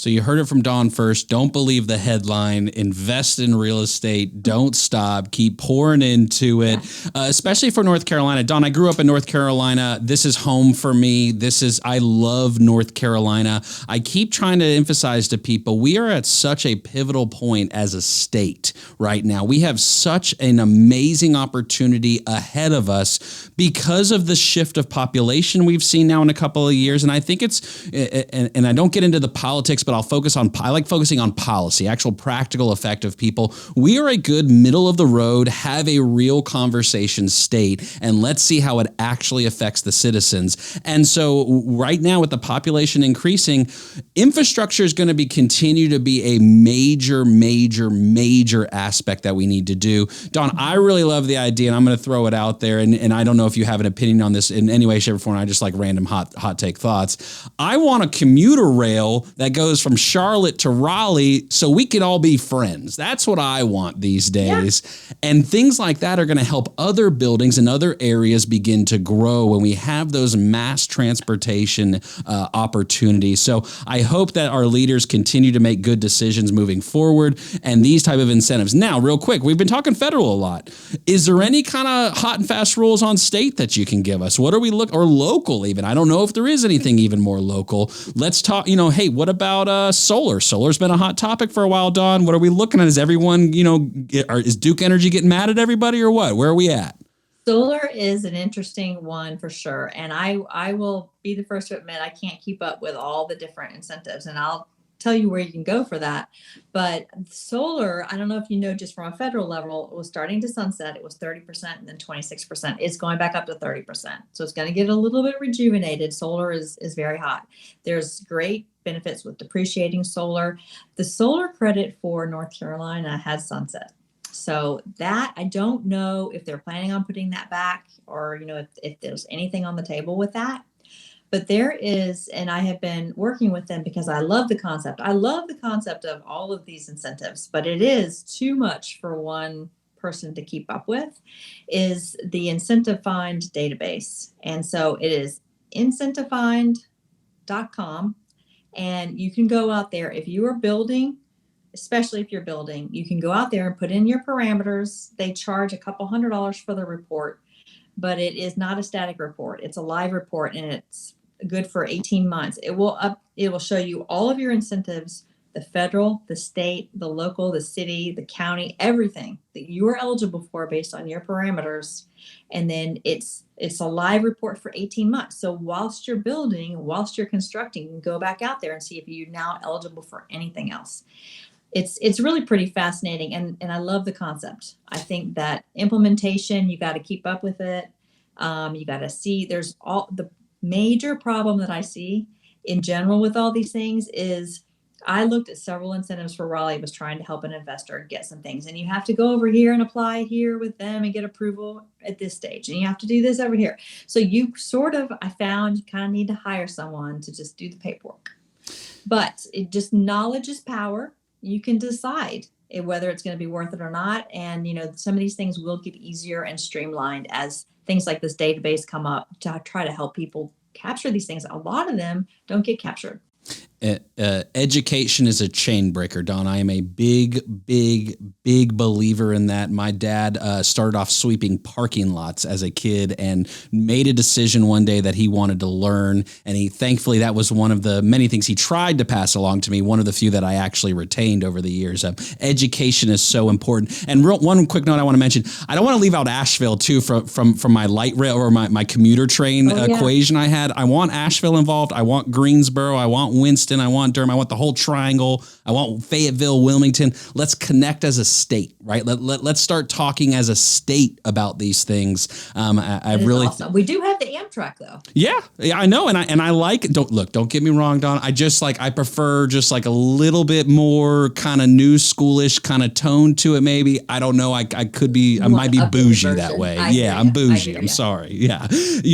So you heard it from Dawn first. Don't believe the headline. Invest in real estate. Don't stop. Keep pouring into it, especially for North Carolina. Dawn, I grew up in North Carolina. This is home for me. I love North Carolina. I keep trying to emphasize to people, we are at such a pivotal point as a state right now. We have such an amazing opportunity ahead of us because of the shift of population we've seen now in a couple of years. And I think and I don't get into the politics, but I like focusing on policy, actual practical effect of people. We are a good middle of the road, have a real conversation state, and let's see how it actually affects the citizens. And so right now with the population increasing, infrastructure is going to continue to be a major aspect that we need to do. Dawn, I really love the idea, and I'm going to throw it out there. And I don't know if you have an opinion on this in any way, shape, or form. I just like random hot take thoughts. I want a commuter rail that goes from Charlotte to Raleigh so we can all be friends. That's what I want these days. Yeah. And things like that are going to help other buildings and other areas begin to grow when we have those mass transportation opportunities. So I hope that our leaders continue to make good decisions moving forward and these type of incentives. Now, real quick, we've been talking federal a lot. Is there any kind of hot and fast rules on state that you can give us? What are we or local even? I don't know if there is anything even more local. Let's talk, hey, what about solar? Solar's been a hot topic for a while, Dawn. What are we looking at? Is everyone, is Duke Energy getting mad at everybody or what? Where are we at? Solar is an interesting one for sure. And I will be the first to admit I can't keep up with all the different incentives, and I'll tell you where you can go for that. But solar, I don't know if you know, just from a federal level, it was starting to sunset. It was 30% and then 26%. It's going back up to 30%. So it's going to get a little bit rejuvenated. Solar is very hot. There's great benefits with depreciating solar. The solar credit for North Carolina has sunset. So that, I don't know if they're planning on putting that back or, if there's anything on the table with that. But there is, and I have been working with them because I love the concept. I love the concept of all of these incentives, but it is too much for one person to keep up with, is the Incentive Find database. And so it is incentivefind.com. And you can go out there if you are building, especially if you're building, you can go out there and put in your parameters. They charge a couple $100 for the report, but it is not a static report. It's a live report, and it's good for 18 months. It will show you all of your incentives, the federal, the state, the local, the city, the county, everything that you are eligible for based on your parameters. And then it's a live report for 18 months. So whilst you're building, whilst you're constructing, you can go back out there and see if you're now eligible for anything else. It's really pretty fascinating, and I love the concept. I think that implementation, you got to keep up with it. You got to see, there's all the major problem that I see in general with all these things is I looked at several incentives for Raleigh, was trying to help an investor get some things, and you have to go over here and apply here with them and get approval at this stage, and you have to do this over here. So you I found you kind of need to hire someone to just do the paperwork. But knowledge is power. You can decide whether it's going to be worth it or not. And, some of these things will get easier and streamlined as things like this database come up to try to help people capture these things. A lot of them don't get captured. Education is a chain breaker, Dawn. I am a big believer in that. My dad started off sweeping parking lots as a kid and made a decision one day that he wanted to learn. And thankfully, that was one of the many things he tried to pass along to me. One of the few that I actually retained over the years. Education is so important. And one quick note I want to mention, I don't want to leave out Asheville too from my light rail or my commuter train equation I had. I want Asheville involved. I want Greensboro. I want Winston. I want Durham. I want the whole triangle. I want Fayetteville, Wilmington. Let's connect as a state, right? Let's start talking as a state about these things. I really awesome. We do have the Amtrak though. Yeah, I know, and I like. Don't get me wrong, Dawn. I prefer just like a little bit more kind of new schoolish kind of tone to it. Maybe I don't know. I might be bougie that way. I'm bougie. I'm sorry. Yeah.